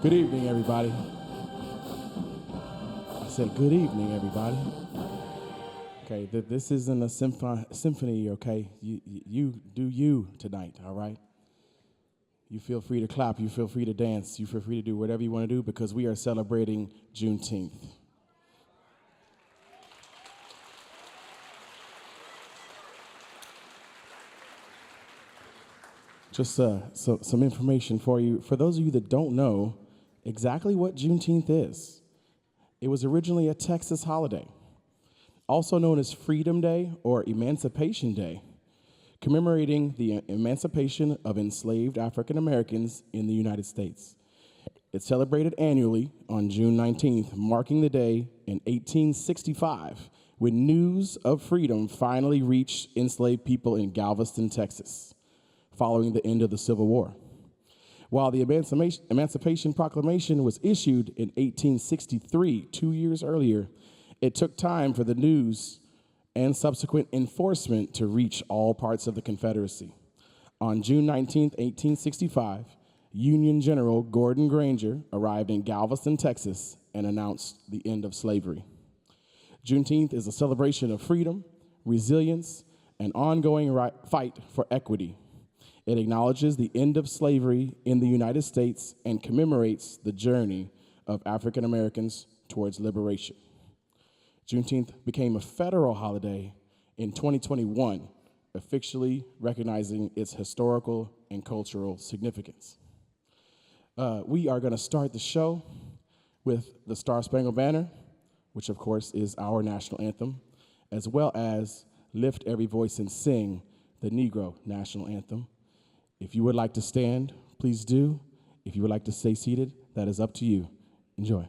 Good evening, everybody. I said good evening, everybody. Okay, this isn't a symphony, okay? You do you tonight, all right? You feel free to clap, you feel free to dance, you feel free to do whatever you want to do because we are celebrating Juneteenth. Just some information for you. For those of you that don't know exactly what Juneteenth is, it was originally a Texas holiday, also known as Freedom Day or Emancipation Day, commemorating the emancipation of enslaved African Americans in the United States. It's celebrated annually on June 19th, marking the day in 1865 when news of freedom finally reached enslaved people in Galveston, Texas, following the end of the Civil War. While the Emancipation Proclamation was issued in 1863, 2 years earlier, it took time for the news and subsequent enforcement to reach all parts of the Confederacy. On June 19, 1865, Union General Gordon Granger arrived in Galveston, Texas, and announced the end of slavery. Juneteenth is a celebration of freedom, resilience, and ongoing fight for equity. It acknowledges the end of slavery in the United States and commemorates the journey of African Americans towards liberation. Juneteenth became a federal holiday in 2021, officially recognizing its historical and cultural significance. We are going to start the show with the Star Spangled Banner, which of course is our national anthem, as well as Lift Every Voice and Sing, the Negro national anthem. If you would like to stand, please do. If you would like to stay seated, that is up to you. Enjoy.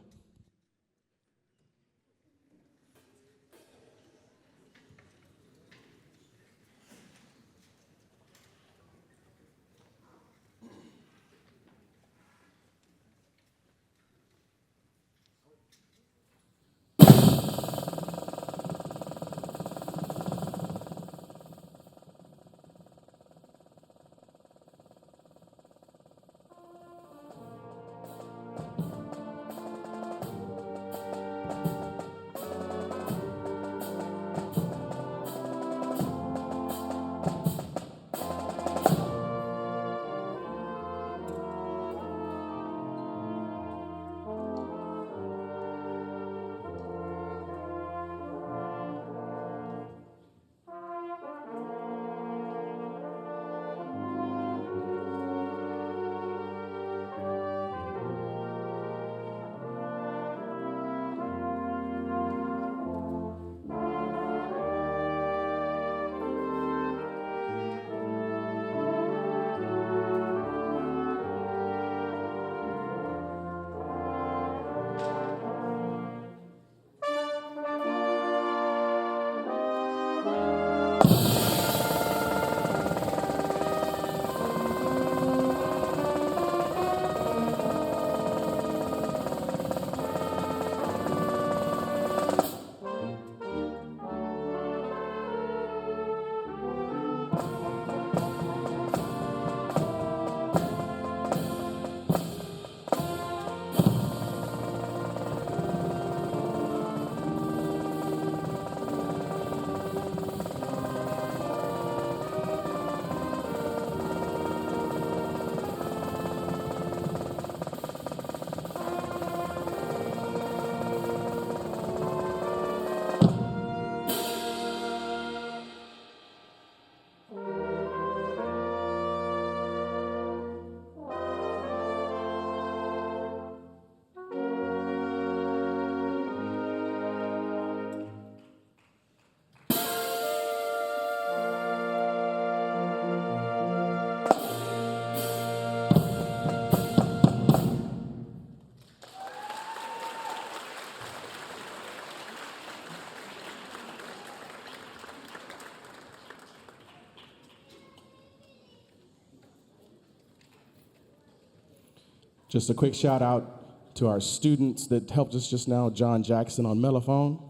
Just a quick shout out to our students that helped us just now, John Jackson on mellophone,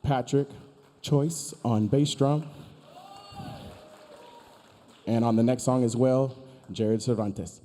Patrick Choice on bass drum, and on the next song as well, Jared Cervantes.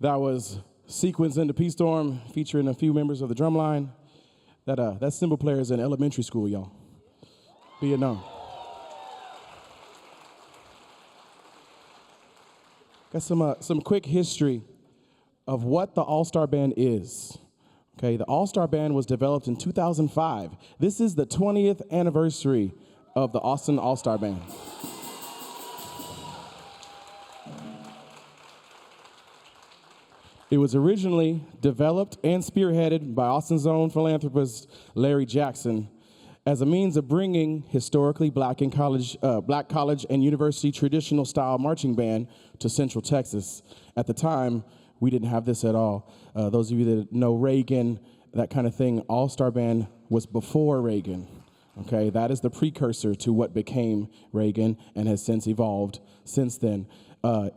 that was sequenced into Peace Storm, featuring a few members of the drumline. That cymbal player is in elementary school, y'all. Be it known. Got some quick history of what the All-Star Band is. Okay, the All-Star Band was developed in 2005. This is the 20th anniversary of the Austin All-Star Band. It was originally developed and spearheaded by Austin's own philanthropist Larry Jackson as a means of bringing historically black college and university traditional style marching band to Central Texas. At the time, we didn't have this at all. Those of you that know Reagan, that kind of thing, All-Star Band was before Reagan. Okay, that is the precursor to what became Reagan and has since evolved since then.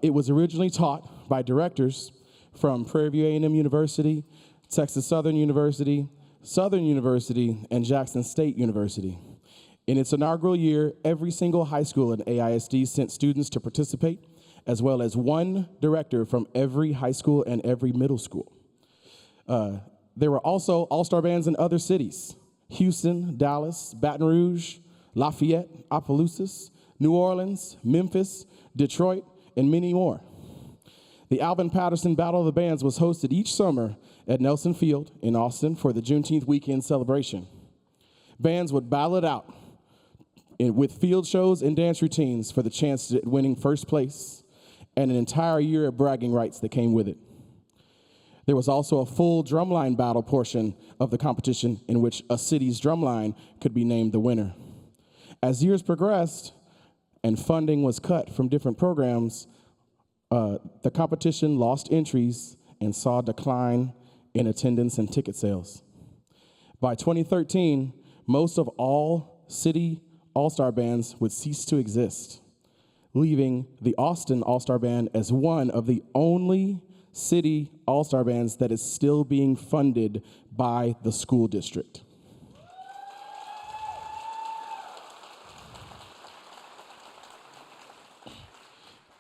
It was originally taught by directors from Prairie View A&M University, Texas Southern University, and Jackson State University. In its inaugural year, every single high school in AISD sent students to participate, as well as one director from every high school and every middle school. There were also all-star bands in other cities: Houston, Dallas, Baton Rouge, Lafayette, Opelousas, New Orleans, Memphis, Detroit, and many more. The Alvin Patterson Battle of the Bands was hosted each summer at Nelson Field in Austin for the Juneteenth weekend celebration. Bands would battle it out with field shows and dance routines for the chance at winning first place and an entire year of bragging rights that came with it. There was also a full drumline battle portion of the competition in which a city's drumline could be named the winner. As years progressed and funding was cut from different programs, the competition lost entries and saw a decline in attendance and ticket sales. By 2013, most of all city all-star bands would cease to exist, leaving the Austin All-Star Band as one of the only city all-star bands that is still being funded by the school district.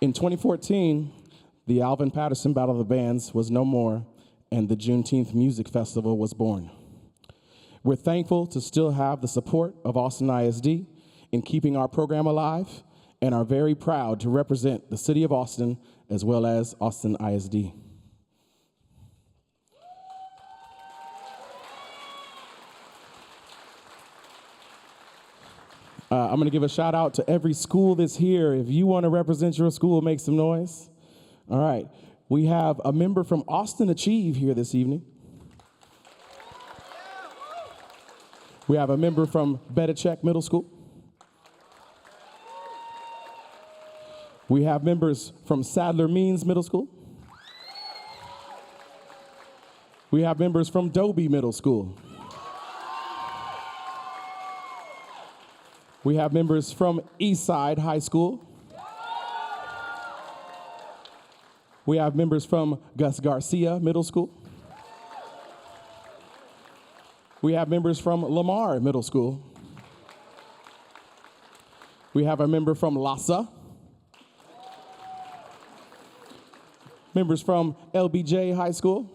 In 2014, the Alvin Patterson Battle of the Bands was no more, and the Juneteenth Music Festival was born. We're thankful to still have the support of Austin ISD in keeping our program alive, and are very proud to represent the city of Austin as well as Austin ISD. I'm going to give a shout out to every school that's here. If you want to represent your school, make some noise. All right. We have a member from Austin Achieve here this evening. We have a member from Betachek Middle School. We have members from Sadler Means Middle School. We have members from Dobie Middle School. We have members from Eastside High School. We have members from Gus Garcia Middle School. We have members from Lamar Middle School. We have a member from Lhasa. Members from LBJ High School.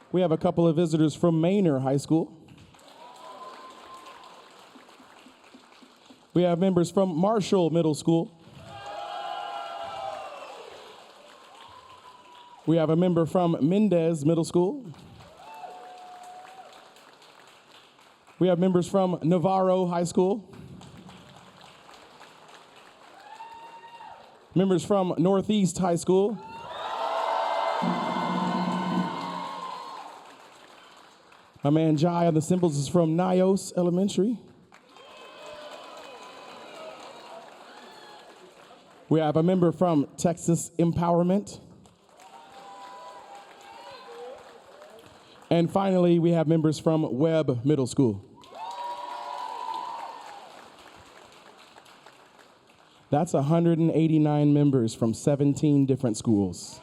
We have a couple of visitors from Manor High School. We have members from Marshall Middle School. We have a member from Mendez Middle School. We have members from Navarro High School. Members from Northeast High School. My man Jai on the cymbals is from Nios Elementary. We have a member from Texas Empowerment. And finally, we have members from Webb Middle School. That's 189 members from 17 different schools.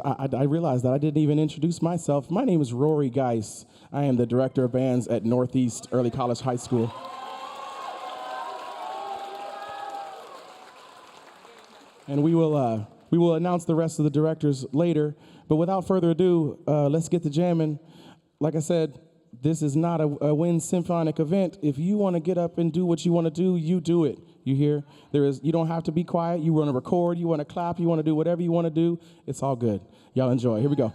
I realized that I didn't even introduce myself. My name is Rory Geis. I am the director of bands at Northeast Early College High School. And we will announce the rest of the directors later. But without further adu, let's get to jamming. Like I said, this is not a wind symphonic event. If you want to get up and do what you want to do, you do it. You hear? You don't have to be quiet. You want to record, you want to clap, you want to do whatever you want to do. It's all good. Y'all enjoy. Here we go.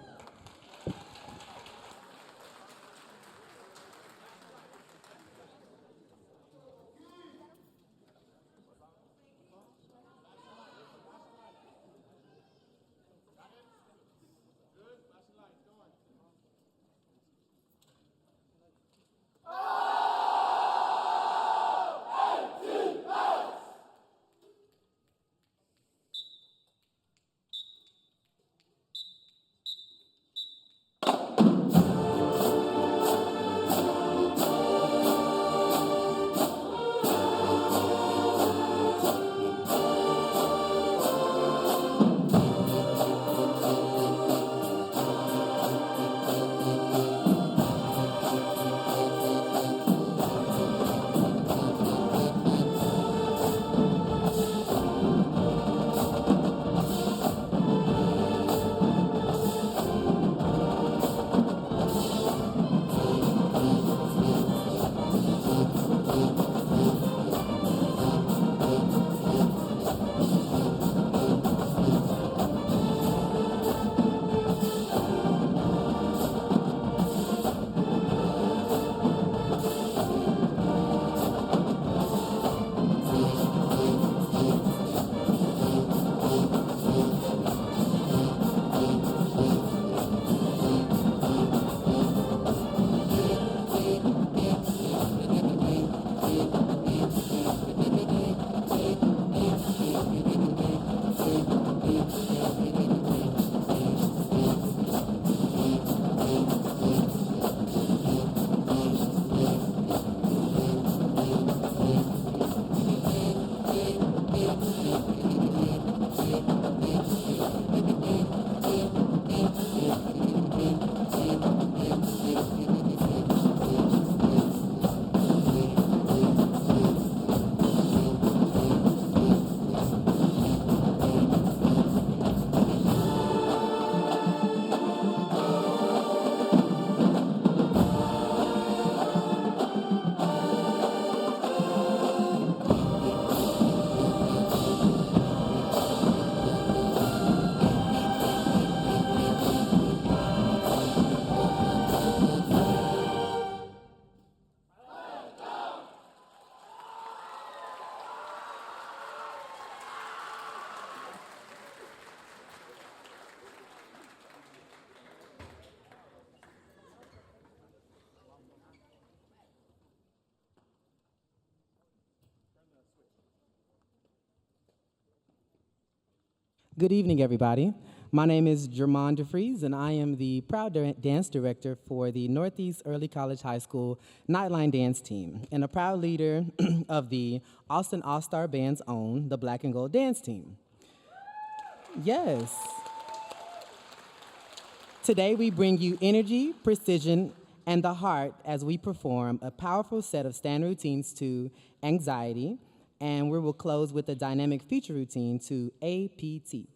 Good evening, everybody. My name is Jermon DeFries, and I am the proud dance director for the Northeast Early College High School Nightline Dance Team, and a proud leader of the Austin All-Star Band's own, the Black and Gold Dance Team. Yes. Today, we bring you energy, precision, and the heart as we perform a powerful set of stand routines to Anxiety, and we will close with a dynamic feature routine to APT.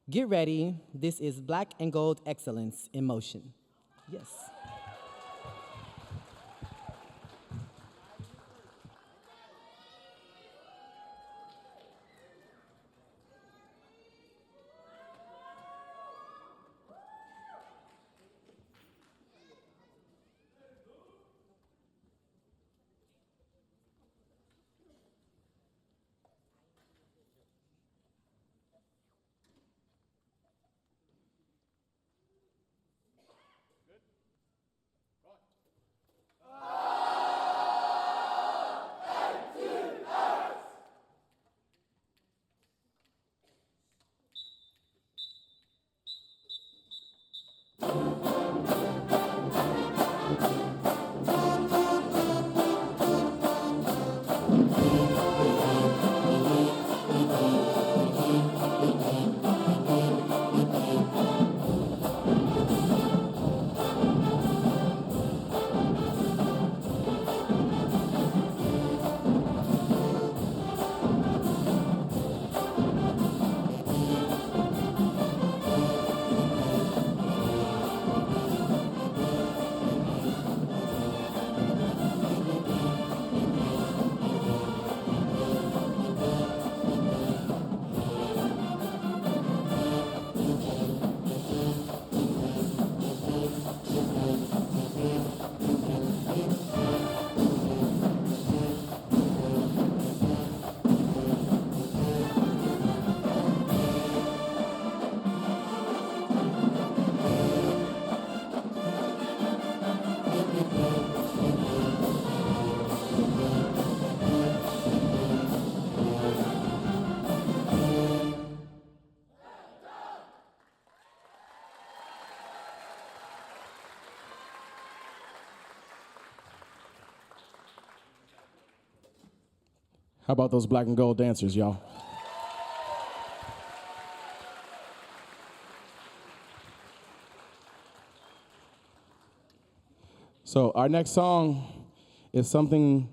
Get ready. This is Black and Gold Excellence in motion. Yes. How about those black and gold dancers, y'all? So our next song is something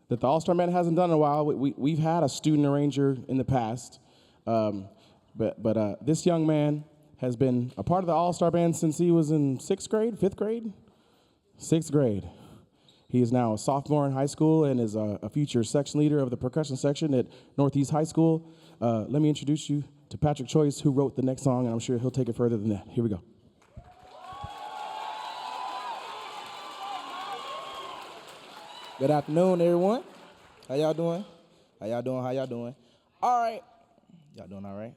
that the All-Star Band hasn't done in a while. We've had a student arranger in the past, but this young man has been a part of the All-Star Band since he was in 6th grade, 5th grade? 6th grade. He is now a sophomore in high school and is a future section leader of the percussion section at Northeast High School. Let me introduce you to Patrick Choice, who wrote the next song, and I'm sure he'll take it further than that. Here we go. Good afternoon, everyone. How y'all doing? How y'all doing? How y'all doing? All right. Y'all doing all right?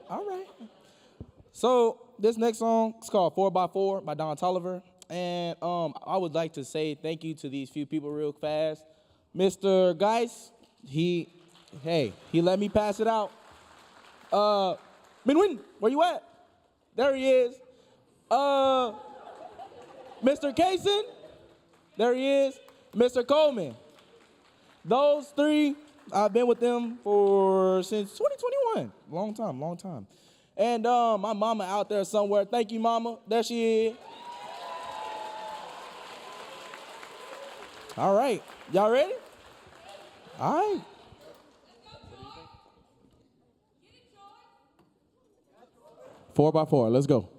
All right. So this next song is called 4x4 by Don Tolliver. And I would like to say thank you to these few people real fast. Mr. Geis, he let me pass it out. Minwin, where you at? There he is. Mr. Kaysen, there he is. Mr. Coleman. Those three, I've been with them since 2021. Long time. And my mama out there somewhere. Thank you, mama. There she is. All right. Y'all ready? All right. 4x4, let's go.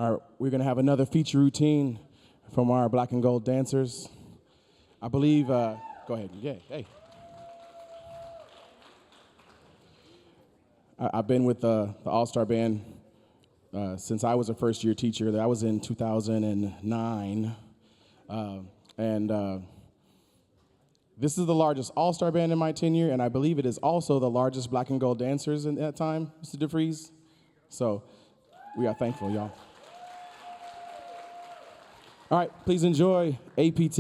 All right, we're going to have another feature routine from our black and gold dancers. I believe, go ahead, yeah, hey. I've been with the All-Star Band since I was a first-year teacher. That was in 2009. This is the largest All-Star Band in my tenure, and I believe it is also the largest black and gold dancers in that time, Mr. DeFries. So we are thankful, y'all. All right, please enjoy APT.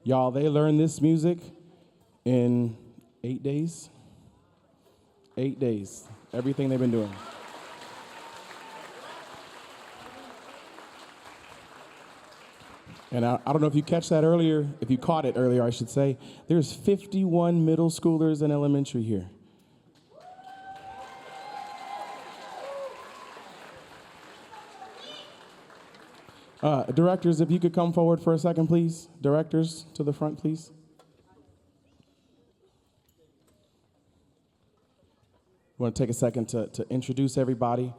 Y'all, they learned this music in 8 days. 8 days. Everything they've been doing. And I don't know if you catch that earlier, if you caught it earlier, I should say. There's 51 middle schoolers and elementary here. Directors, if you could come forward for a second, please. Directors, to the front, please. We want to take a second to introduce everybody.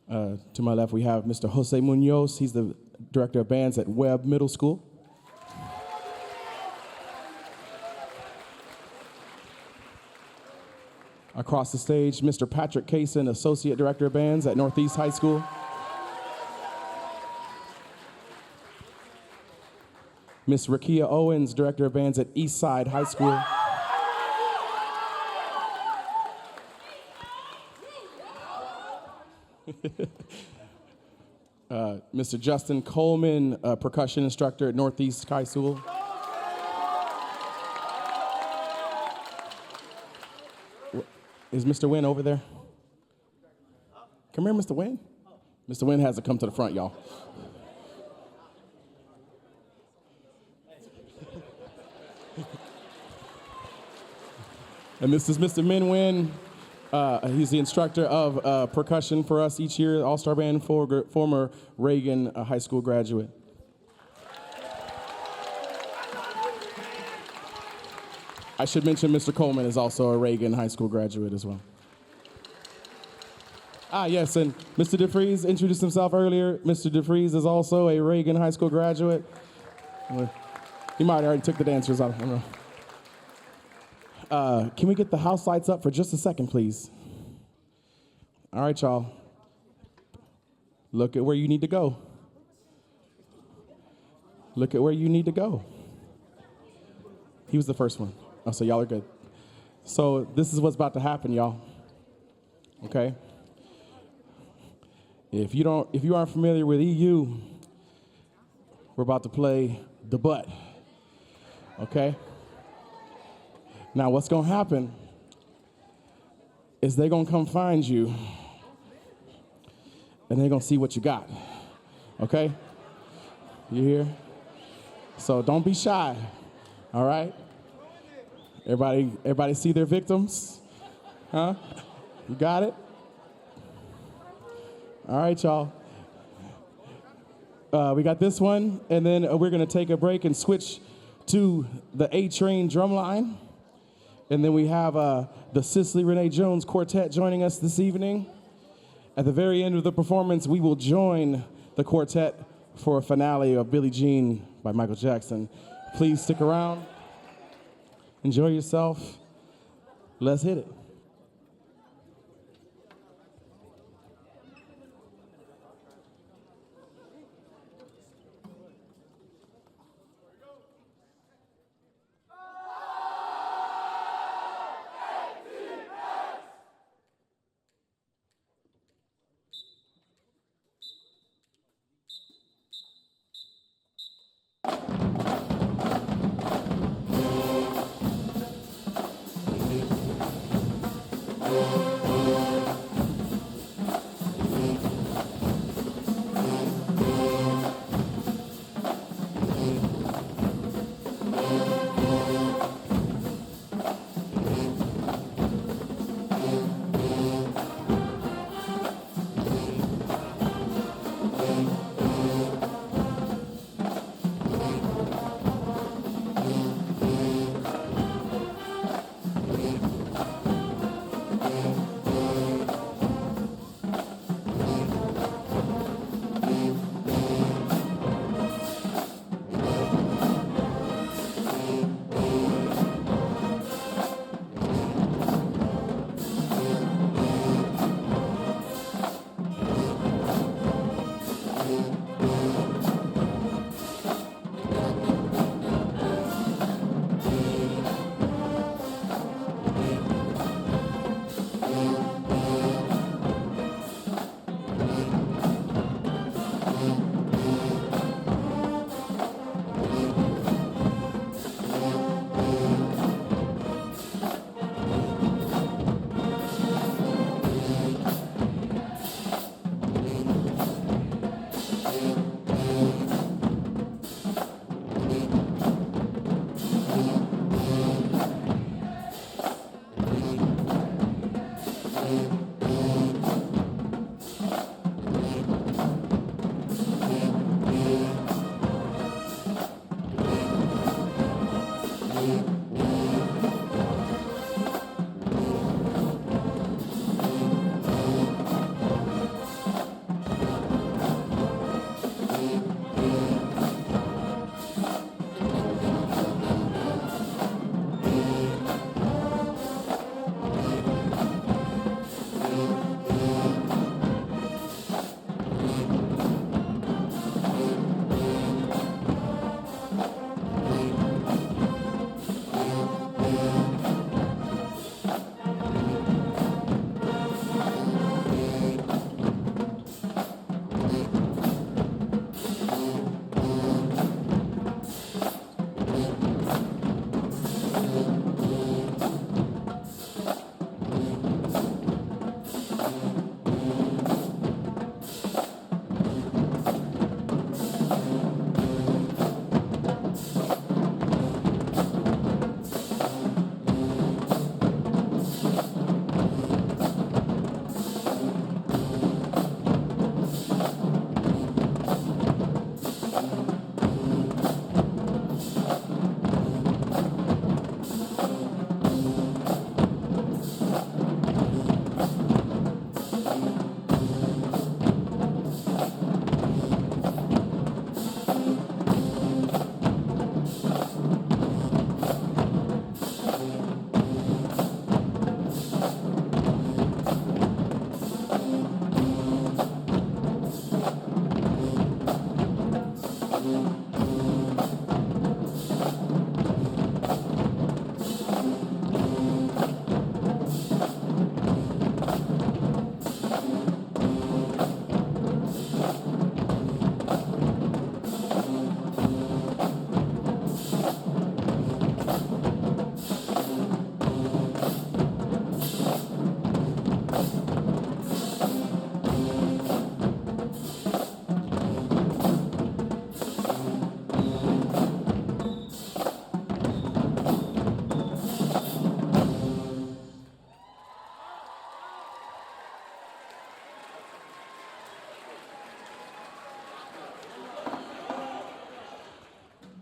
To my left, we have Mr. Jose Munoz. He's the director of bands at Webb Middle School. Across the stage, Mr. Patrick Kaysen, associate director of bands at Northeast High School. Miss Rakia Owens, director of bands at Eastside High School. Mr. Justin Coleman, percussion instructor at Northeast High School. Is Mr. Wynn over there? Come here, Mr. Wynn. Mr. Wynn has to come to the front, y'all. And this is Mr. Min Wynn. He's the instructor of percussion for us each year, All-Star Band, former Reagan High School graduate. I should mention Mr. Coleman is also a Reagan High School graduate as well. Yes, and Mr. DeFries introduced himself earlier. Mr. DeFries is also a Reagan High School graduate. He might have already took the dancers out. I don't know. Can we get the house lights up for just a second, please? All right, y'all. Look at where you need to go. Look at where you need to go. He was the first one. Oh, so y'all are good. So this is what's about to happen, y'all. Okay? If you aren't familiar with EU, we're about to play the butt. Okay? Now, what's going to happen is they're going to come find you, and they're going to see what you got, okay? You hear? So don't be shy, all right? Everybody see their victims? Huh? You got it? All right, y'all. We got this one, and then we're going to take a break and switch to the A-Train drum line. And then we have the Cicely Renee Jones Quartet joining us this evening. At the very end of the performance, we will join the quartet for a finale of Billie Jean by Michael Jackson. Please stick around. Enjoy yourself. Let's hit it.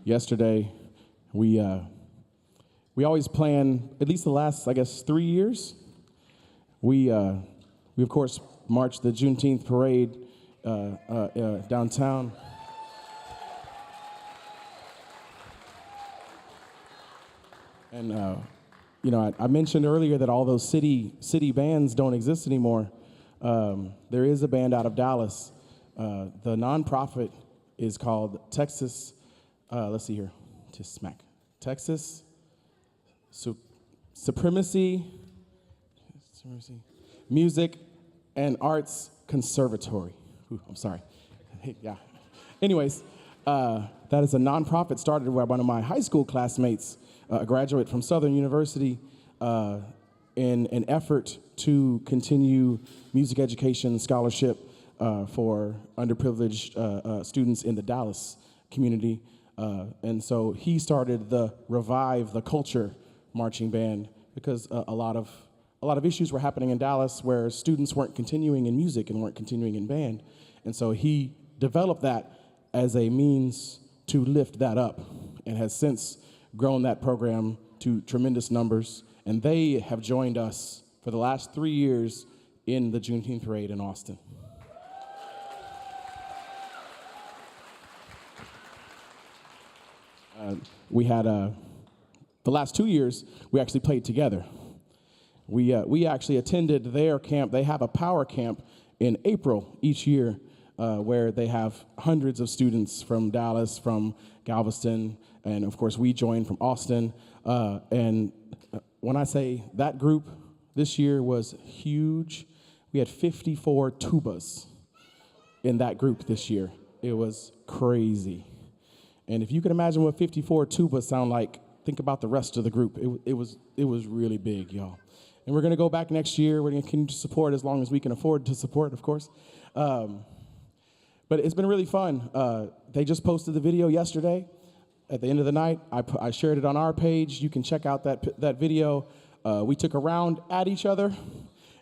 yesterday. We always plan, at least the last, I guess, 3 years. We of course marched the Juneteenth parade downtown. And I mentioned earlier that all those city bands don't exist anymore. There is a band out of Dallas. The nonprofit is called Texas. Let's see here, just smack. Texas Supremacy Music and Arts Conservatory. Ooh, I'm sorry. Yeah. Anyways, that is a nonprofit started by one of my high school classmates, a graduate from Southern University, in an effort to continue music education scholarship for underprivileged students in the Dallas community. And so he started the Revive the Culture marching band because a lot of issues were happening in Dallas where students weren't continuing in music and weren't continuing in band. And so he developed that as a means to lift that up and has since grown that program to tremendous numbers. And they have joined us for the last 3 years in the Juneteenth parade in Austin. We had, the last 2 years, we actually played together. We actually attended their camp. They have a power camp in April each year where they have hundreds of students from Dallas, from Galveston, and of course we joined from Austin. And when I say that group this year was huge, we had 54 tubas in that group this year. It was crazy. And if you can imagine what 54 tubas sound like, think about the rest of the group. It was really big, y'all. And we're gonna go back next year. We're gonna continue to support as long as we can afford to support, of course. But it's been really fun. They just posted the video yesterday. At the end of the night, I shared it on our page. You can check out that video. We took a round at each other,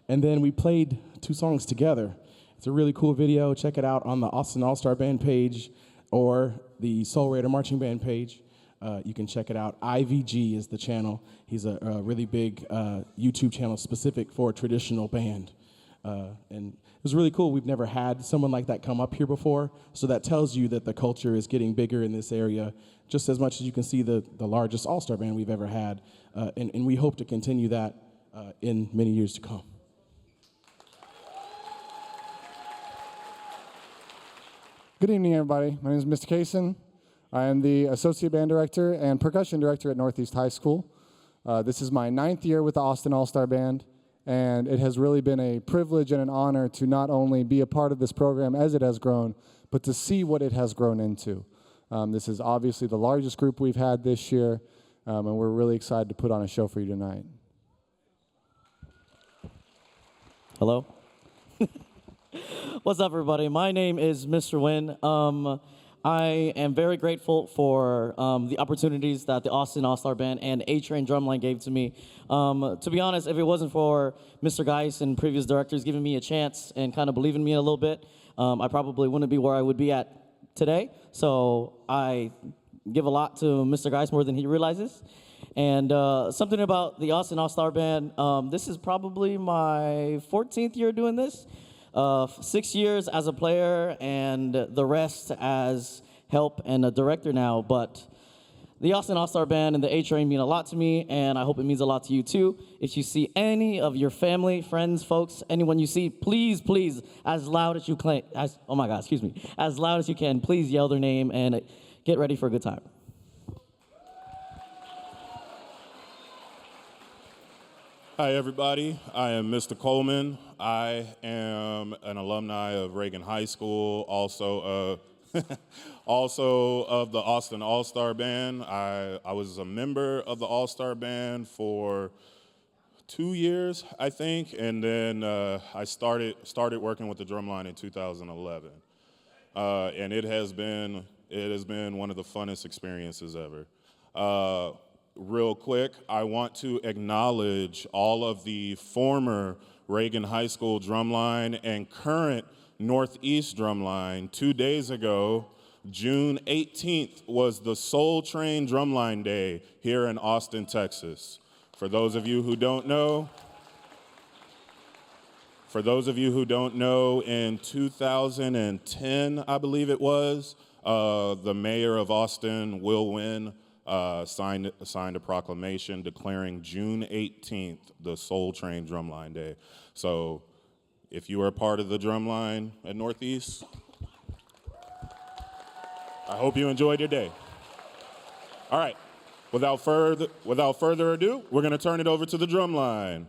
and then we played 2 songs together. It's a really cool video. Check it out on the Austin All-Star Band page or the Soul Raider Marching Band page. You can check it out. IVG is the channel. He's a really big YouTube channel specific for traditional band. And it was really cool. We've never had someone like that come up here before, so that tells you that the culture is getting bigger in this area, just as much as you can see the largest all-star band we've ever had. And we hope to continue that in many years to come. Good evening, everybody. My name is Mr. Kaysen. I am the Associate Band Director and Percussion Director at Northeast High School. This is my 9th year with the Austin All-Star Band, and it has really been a privilege and an honor to not only be a part of this program as it has grown, but to see what it has grown into. This is obviously the largest group we've had this year, and we're really excited to put on a show for you tonight. Hello. What's up, everybody? My name is Mr. Wynn. I am very grateful for the opportunities that the Austin All-Star Band and A-Train Drumline gave to me. To be honest, if it wasn't for Mr. Geis and previous directors giving me a chance and kind of believing in me a little bit, I probably wouldn't be where I would be at today. So I give a lot to Mr. Geis more than he realizes. And something about the Austin All-Star Band, this is probably my 14th year doing this. 6 years as a player and the rest as help and a director now. But the Austin All-Star Band and the A-Train mean a lot to me, and I hope it means a lot to you too. If you see any of your family, friends, folks, anyone you see, please, please, as loud as you can, as loud as you can, please yell their name and get ready for a good time. Hi, everybody. I am Mr. Coleman. I am an alumni of Reagan High School, also of the Austin All-Star Band. I was a member of the All-Star Band for 2 years, I think, and then I started working with the drumline in 2011. And it has been one of the funnest experiences ever. Real quick, I want to acknowledge all of the former Reagan High School drumline and current Northeast drumline. 2 days ago, June 18th was the Soul Train Drumline Day here in Austin, Texas. For those of you who don't know, in 2010, I believe it was, the mayor of Austin, Will Wynn, signed a proclamation declaring June 18th the Soul Train Drumline Day. So if you are a part of the drumline at Northeast, I hope you enjoyed your day. All right, without further ado, we're going to turn it over to the drumline.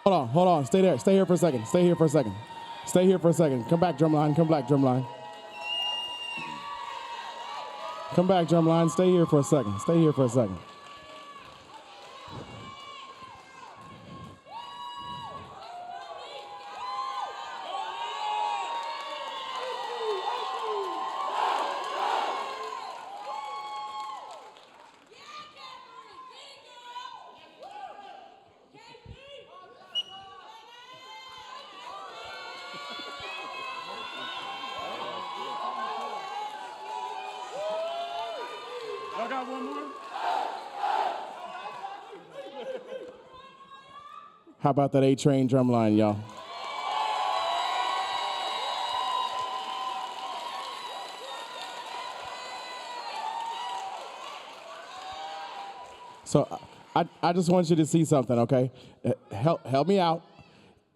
Hold on. Stay there. Stay here for a second. Stay here for a second. Stay here for a second. Come back, drumline. Come back, drumline. Come back, drumline. Stay here for a second. Stay here for a second. Y'all got one more? How about that A-Train drumline, y'all? So I just want you to see something, okay? Help me out.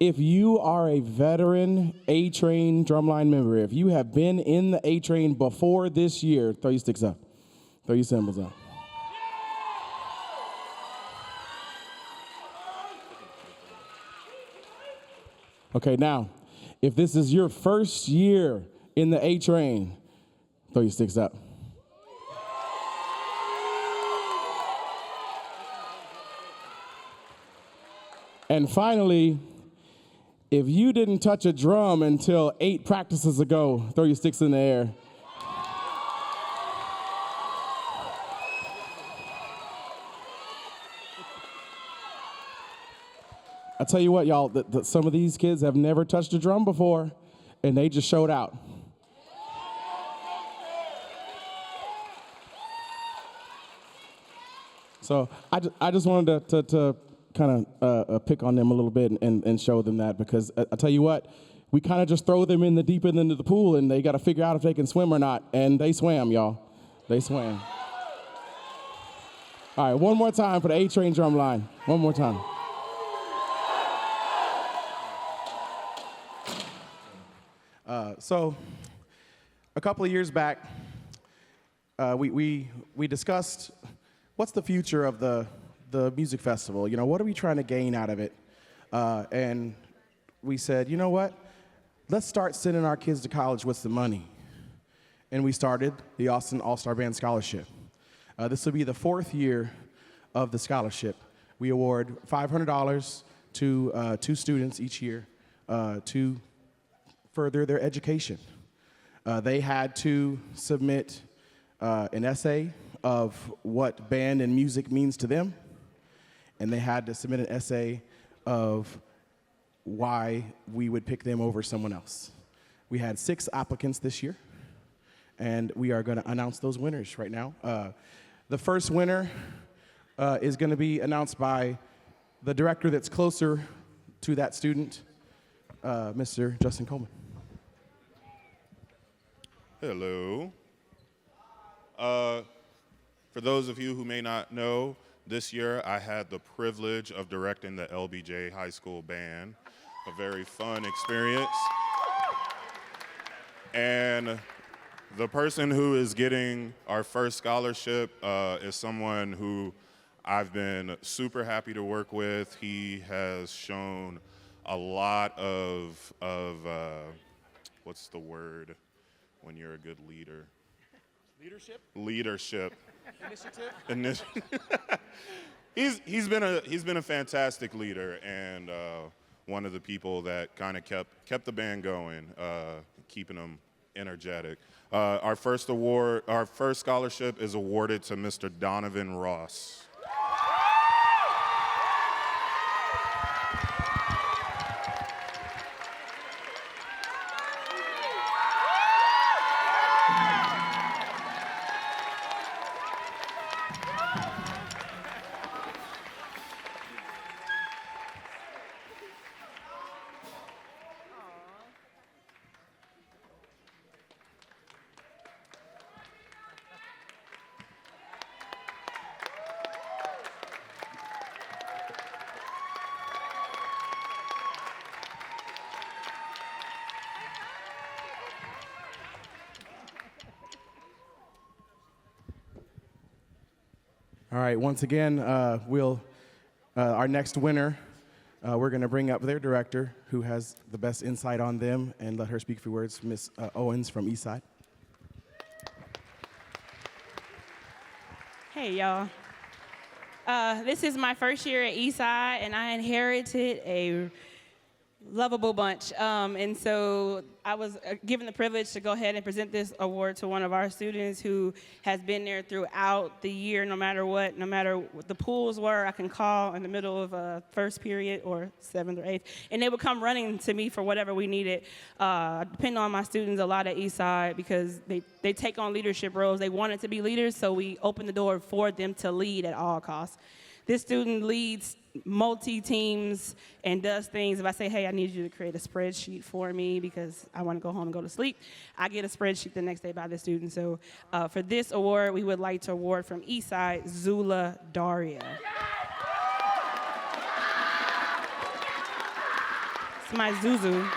If you are a veteran A-Train drumline member, if you have been in the A-Train before this year, throw your sticks up. Throw your cymbals up. Okay, now, if this is your first year in the A-Train, throw your sticks up. And finally, if you didn't touch a drum until 8 practices ago, throw your sticks in the air. I tell you what, y'all, some of these kids have never touched a drum before, and they just showed out. So I just wanted to kind of pick on them a little bit and show them that, because I tell you what, we kind of just throw them in the deep end into the pool, and they got to figure out if they can swim or not, and they swam, y'all. They swam. All right, one more time for the A-Train drum line. One more time. So a couple of years back, we discussed what's the future of the music festival. You know, what are we trying to gain out of it? And we said, you know what? Let's start sending our kids to college with some money. And we started the Austin All-Star Band Scholarship. This will be the 4th year of the scholarship. We award $500 to 2 students each year to further their education. They had to submit an essay of what band and music means to them, and they had to submit an essay of why we would pick them over someone else. We had 6 applicants this year, and we are going to announce those winners right now. The first winner is going to be announced by the director that's closer to that student, Mr. Justin Coleman. Hello. For those of you who may not know, this year I had the privilege of directing the LBJ High School Band, a very fun experience. And the person who is getting our first scholarship is someone who I've been super happy to work with. He has shown a lot of what's the word when you're a good leader? Leadership. Initiative. He's been a fantastic leader, and one of the people that kind of kept the band going, keeping them energetic. Our first scholarship is awarded to Mr. Donovan Ross. All right, once again, our next winner We're going to bring up their director, who has the best insight on them, and let her speak a few words, Ms. Owens from Eastside. Hey, y'all. This is my first year at Eastside, and I inherited a lovable bunch. And so I was given the privilege to go ahead and present this award to one of our students who has been there throughout the year, no matter what the pools were. I can call in the middle of first period or 7th or 8th, and they would come running to me for whatever we needed. I depend on my students a lot at Eastside because they take on leadership roles. They wanted to be leaders, so we open the door for them to lead at all costs. This student leads multi-teams and does things. If I say, hey, I need you to create a spreadsheet for me because I want to go home and go to sleep, I get a spreadsheet the next day by the student. So for this award, we would like to award from Eastside, Zula Daria. It's my Zuzu.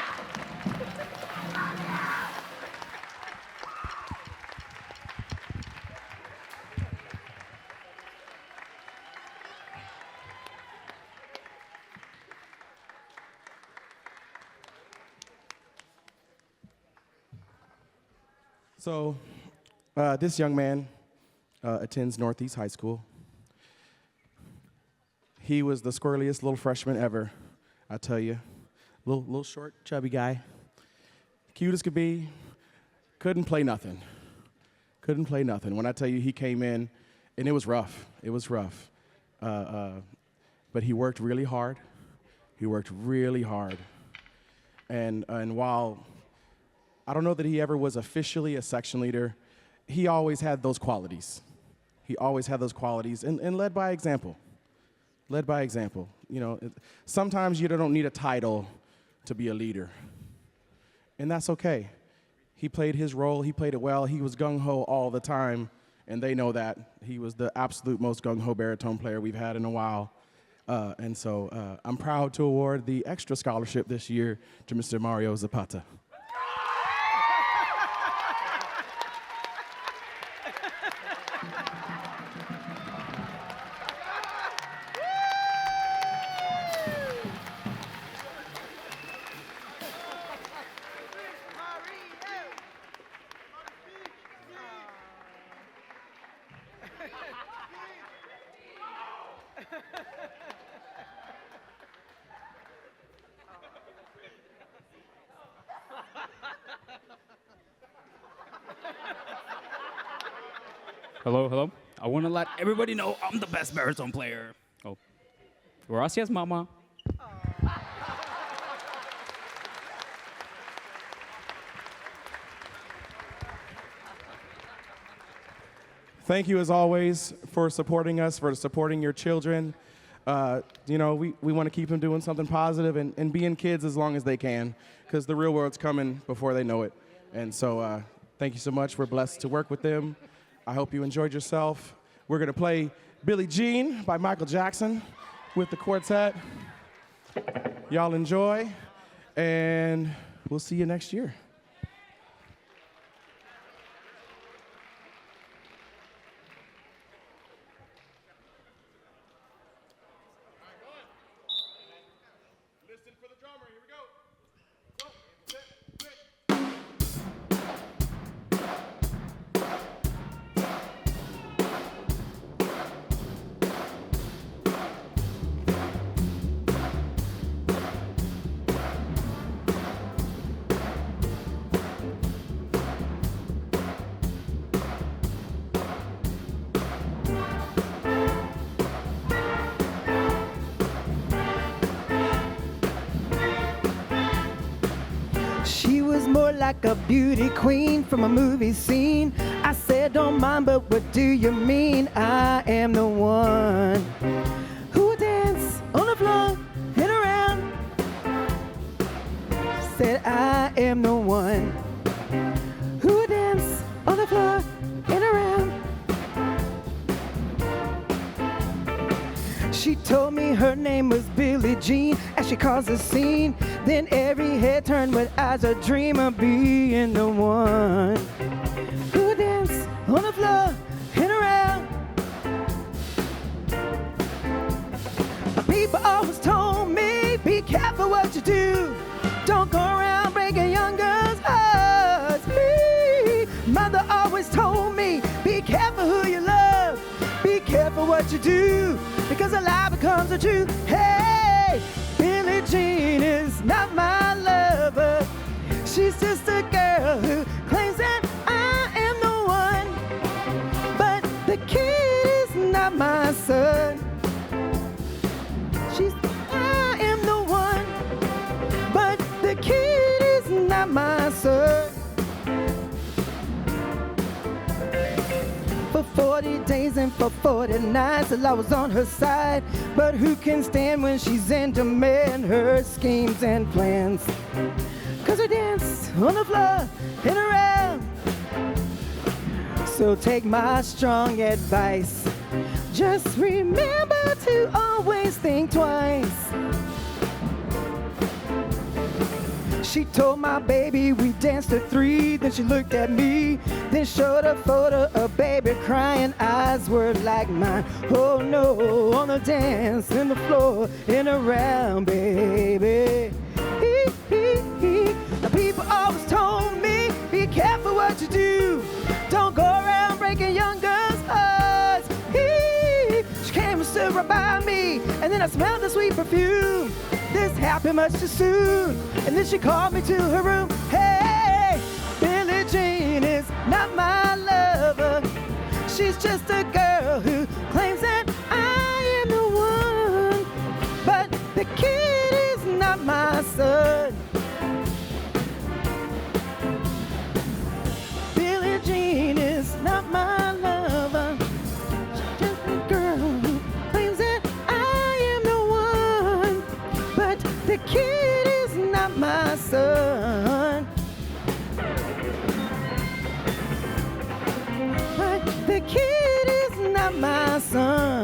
So this young man attends Northeast High School. He was the squirreliest little freshman ever, I tell you. Little short, chubby guy. Cute as could be. Couldn't play nothing. Couldn't play nothing. When I tell you he came in, and it was rough. It was rough. But he worked really hard. He worked really hard. And while I don't know that he ever was officially a section leader, he always had those qualities. He always had those qualities and led by example. Led by example. You know, sometimes you don't need a title to be a leader. And that's okay. He played his role, he played it well, he was gung-ho all the time, and they know that. He was the absolute most gung-ho baritone player we've had in a while. And so I'm proud to award the extra scholarship this year to Mr. Mario Zapata. Hello, hello. I want to let everybody know I'm the best baritone player. Oh, gracias, mama. Thank you, as always, for supporting us, for supporting your children. You know, we want to keep them doing something positive and being kids as long as they can, because the real world's coming before they know it. And so thank you so much. We're blessed to work with them. I hope you enjoyed yourself. We're going to play Billie Jean by Michael Jackson with the quartet. Y'all enjoy, and we'll see you next year. She was more like a beauty queen from a movie scene. I said, don't mind, but what do you mean? I am the one who would dance on the floor and around. Said, I am the one who would dance on the floor and around. She told me her name was Billie Jean as she caused a scene. Then every head turned with eyes a dream of being the one who would dance on the floor and around. People always told me, careful what you do. Don't go around breaking young girls' hearts. Me, mother always told me, be careful who you love. Be careful what you do, because a lie becomes a truth. Hey, Billie Jean is not my lover. She's just a girl who claims that I am the one. But the kid is not my son. I am the one. But the kid is not my son. For 40 days and for 40 nights, the law was on her side. But who can stand when she's in demand her schemes and plans? Cause her dance on the floor and around. So take my strong advice. Just remember to always think twice. She told my baby we danced to 3. Then she looked at me, then showed a photo of baby crying. Eyes were like mine. Oh no, on the dance in the floor and around, baby. The people always told me, be careful what you do. Don't go around breaking young girls' hearts. She came and stood right by me, and then I smelled the sweet perfume. This happened much too soon, and then she called me to her room. Hey, Billie Jean is not my lover. She's just a girl who claims that I am the one. But the kid is not my son. Billie Jean is not my lover. She's just a girl who claims that I am the one. But the kid is not my son. But the kid is not my son.